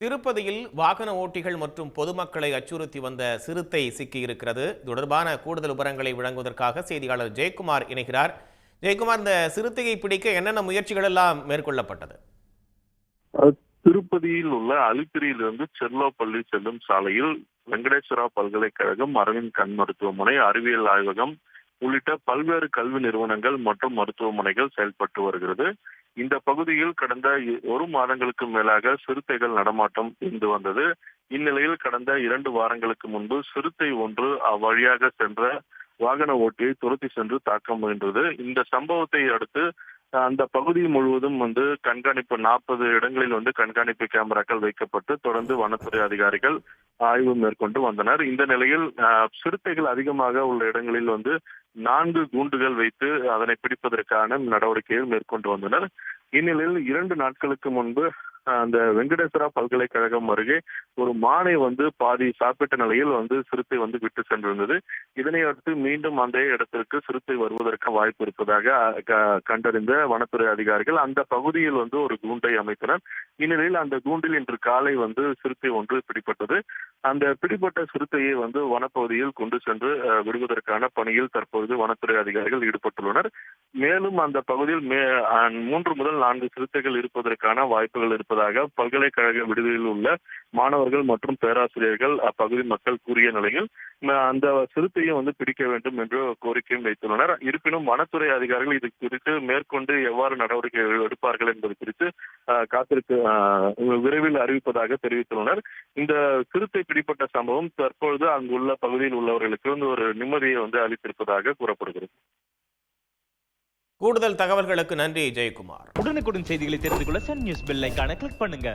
திருப்பதியில் வாகன ஓட்டிகள் மற்றும் பொதுமக்களை அச்சுறுத்தி வந்த சிறுத்தை சிக்கியிருக்கிறது. தொடர்பான கூடுதல் விவரங்களை வழங்குவதற்காக செய்தியாளர் ஜெயக்குமார் இணைகிறார். ஜெயக்குமார், இந்த சிறுத்தையை பிடிக்க என்னென்ன முயற்சிகள் எல்லாம் மேற்கொள்ளப்பட்டது? திருப்பதியில் உள்ள அலிப்பிரியிலிருந்து செல்லோப்பள்ளி செல்லும் சாலையில் வெங்கடேஸ்வரா பல்கலைக்கழகம், அரவிந்த் கண் மருத்துவமனை, அறிவியல் ஆய்வகம் உள்ளிட்ட பல்வேறு கல்வி நிறுவனங்கள் மற்றும் மருத்துவமனைகள் செயல்பட்டு வருகிறது. இந்த பகுதியில் கடந்த ஒரு மாதங்களுக்கு மேலாக சிறுத்தைகள் நடமாட்டம் இருந்து வந்தது. இந்நிலையில் கடந்த 2 வாரங்களுக்கு முன்பு சிறுத்தை ஒன்று அவ்வழியாக சென்ற வாகன ஓட்டியை துரத்தி சென்று தாக்க முயன்றது. இந்த சம்பவத்தை அடுத்து அந்த பகுதி முழுவதும் கண்காணிப்பு 40 இடங்களில் கண்காணிப்பு கேமராக்கள் வைக்கப்பட்டு தொடர்ந்து வனத்துறை அதிகாரிகள் ஆய்வு மேற்கொண்டு வந்தனர். இந்த நிலையில் சிறுத்தைகள் அதிகமாக உள்ள இடங்களில் 4 கூண்டுகள் வைத்து அதனை பிடிப்பதற்கான நடவடிக்கையை மேற்கொண்டு வந்தனர். இந்நிலையில் 2 நாட்களுக்கு முன்பு அந்த வெங்கடேஸ்வரா பல்கலைக்கழகம் அருகே ஒரு மானை பாதி சாப்பிட்ட நிலையில் சிறுத்தை விட்டு சென்றிருந்தது. இதனை அடுத்து மீண்டும் அந்த இடத்திற்கு சிறுத்தை வருவதற்கு வாய்ப்பு இருப்பதாக கண்டறிந்த வனத்துறை அதிகாரிகள் அந்த பகுதியில் ஒரு கூண்டை அமைத்தனர். இந்நிலையில் அந்த கூண்டில் இன்று காலை சிறுத்தை ஒன்று பிடிப்பட்டது. அந்த பிடிப்பட்ட சிறுத்தையை வனப்பகுதியில் கொண்டு சென்று விடுவதற்கான பணியில் தற்போது வனத்துறை அதிகாரிகள் ஈடுபட்டுள்ளனர். மேலும் அந்த பகுதியில் 3 முதல் 4 சிறுத்தைகள் இருப்பதற்கான வாய்ப்புகள் இருப்பதாக பல்கலைக்கழக விடுதியில் உள்ள மாணவர்கள் மற்றும் பேராசிரியர்கள் அப்பகுதி மக்கள் கூறிய நிலையில் அந்த சிறுத்தையை பிடிக்க வேண்டும் என்று கோரிக்கையும் வைத்துள்ளனர். இருப்பினும் வனத்துறை அதிகாரிகள் இது குறித்து மேற்கொண்டு எவ்வாறு நடவடிக்கை எடுப்பார்கள் என்பது குறித்து விரைவில் அறிவிப்பதாக தெரிவித்துள்ளனர். இந்த சிறுத்தை பிடிப்பட்ட சம்பவம் தற்பொழுது அங்குள்ள பகுதியில் உள்ளவர்களுக்கு ஒரு நிம்மதியை அளித்திருப்பதாக கூறப்படுகிறது. கூடுதல் தகவல்களுக்கு நன்றி ஜெயக்குமார். உடனுக்குடன் செய்திகளை தெரிந்து கொள்ள சன் நியூஸ் பெல் ஐகானை கிளிக் பண்ணுங்க.